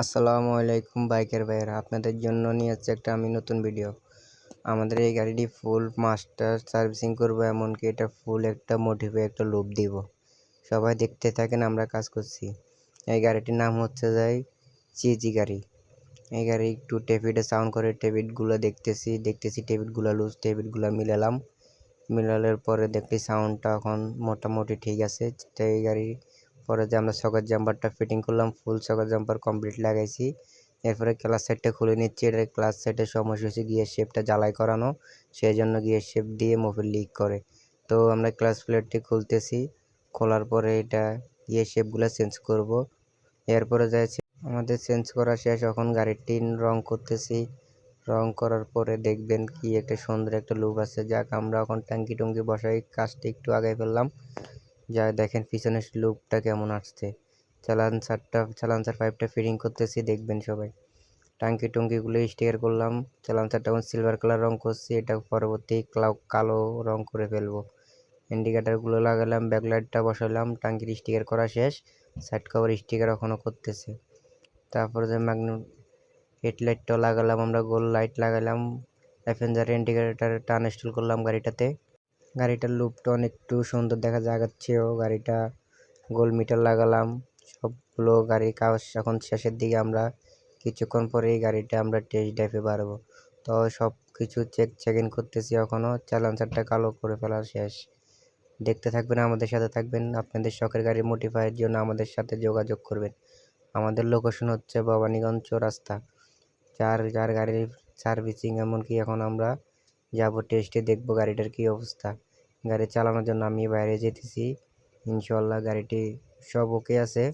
আসসালামু আলাইকুম বাইকের ভাইয়েরা, আপনাদের জন্য নিয়ে যাচ্ছি একটা আমি নতুন ভিডিও। আমাদের এই গাড়িটি ফুল মাস্টার সার্ভিসিং করবো, এমনকি এটা ফুল একটা মোটিভে একটা লুপ দিব। সবাই দেখতে থাকেন, আমরা কাজ করছি। এই গাড়িটির নাম হচ্ছে চিজি গাড়ি। এই গাড়ি একটু টেপিডে সাউন্ড করে, টেপিডগুলো দেখতেছি টেপিডগুলো লুজ, টেপিডগুলো মিলানোর পরে দেখছি সাউন্ডটা এখন মোটামুটি ঠিক আছে। তো এই গাড়ি পরে যে আমরা সকেট জাম্পারটা ফিটিং করলাম, ফুল সকেট জাম্পার কমপ্লিট লাগাইছি। এরপরে ক্লাস সাইডটা খুলে নিচ্ছি। এটা ক্লাস সাইডের সমস্যা হচ্ছে গিয়ার শেপটা জ্বালাই করানো, সেই জন্য গিয়ার শেপ দিয়ে মোবিল লিক করে। তো আমরা ক্লাস প্লেটটি খুলতেছি, খোলার পরে এটা গিয়ার শেপগুলো চেঞ্জ করব। এরপরে যাইছি আমাদের চেঞ্জ করা শেষ, এখন গাড়িটি রং করতেছি। রং করার পরে দেখবেন কি একটা সুন্দর একটা লুক আছে। যাক, আমরা এখন ট্যাঙ্কি টুঙ্কি বসাই, কাজটা একটু আগাই ফেললাম। যা দেখেন পিছনের লুকটা কেমন আসছে। চালানসার পাইপটা ফিটিং করতেছি, দেখবেন সবাই। টাঙ্কি টুঙ্কিগুলো স্টিকার করলাম। চালানসারটা এখন সিলভার কালার রং করছি, এটা পরবর্তী কালো রং করে ফেলবো। ইন্ডিকেটারগুলো লাগালাম, ব্যাকলাইটটা বসালাম, টাঙ্কির স্টিকার করা শেষ। সাইড কভার স্টিকার এখনও করতেছে। তারপরে যে হেডলাইটটাও লাগালাম, আমরা গোল লাইট লাগালাম। প্যাসেঞ্জার ইন্ডিকেটারটা আনইনস্টল করলাম গাড়িটাতে। গাড়িটার লুকটা অনেকটু সুন্দর দেখা যাচ্ছেও। গাড়িটা গোল মিটার লাগালাম। সবগুলো গাড়ির কাজ এখন শেষের দিকে। আমরা কিছুক্ষণ পরেই গাড়িটা আমরা টেস্ট ড্রাইভে পারবো। তো সব কিছু চেক ইন করতেছি এখনও। চালানসারটা কালো করে ফেলা শেষ। দেখতে থাকবেন, আমাদের সাথে থাকবেন। আপনাদের শখের গাড়ি মডিফাইয়ের জন্য আমাদের সাথে যোগাযোগ করবেন। আমাদের লোকেশন হচ্ছে ভবানীগঞ্জ চৌরাস্তা। যার গাড়ির সার্ভিসিং, এমনকি এখন আমরা যাব টেস্টে, দেখবো গাড়িটার কি অবস্থা। গাড়ি চালানোর জন্য আমি বাইরে যেতেছি। ইনশাল্লাহ গাড়িটি সব ওকে আছে।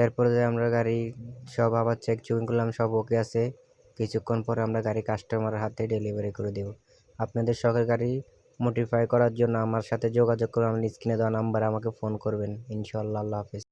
এরপরে আমরা গাড়ি সব আবার চেকিং করলাম, সব ওকে আছে। কিছুক্ষণ পরে আমরা গাড়ি কাস্টমারের হাতে ডেলিভারি করে দেব। আপনাদের শখের গাড়ি মডিফাই করার জন্য আমার সাথে যোগাযোগ করে আমার স্ক্রিনে দেওয়া নাম্বার আমাকে ফোন করবেন। ইনশাল্লাহ, আল্লাহ হাফেজ।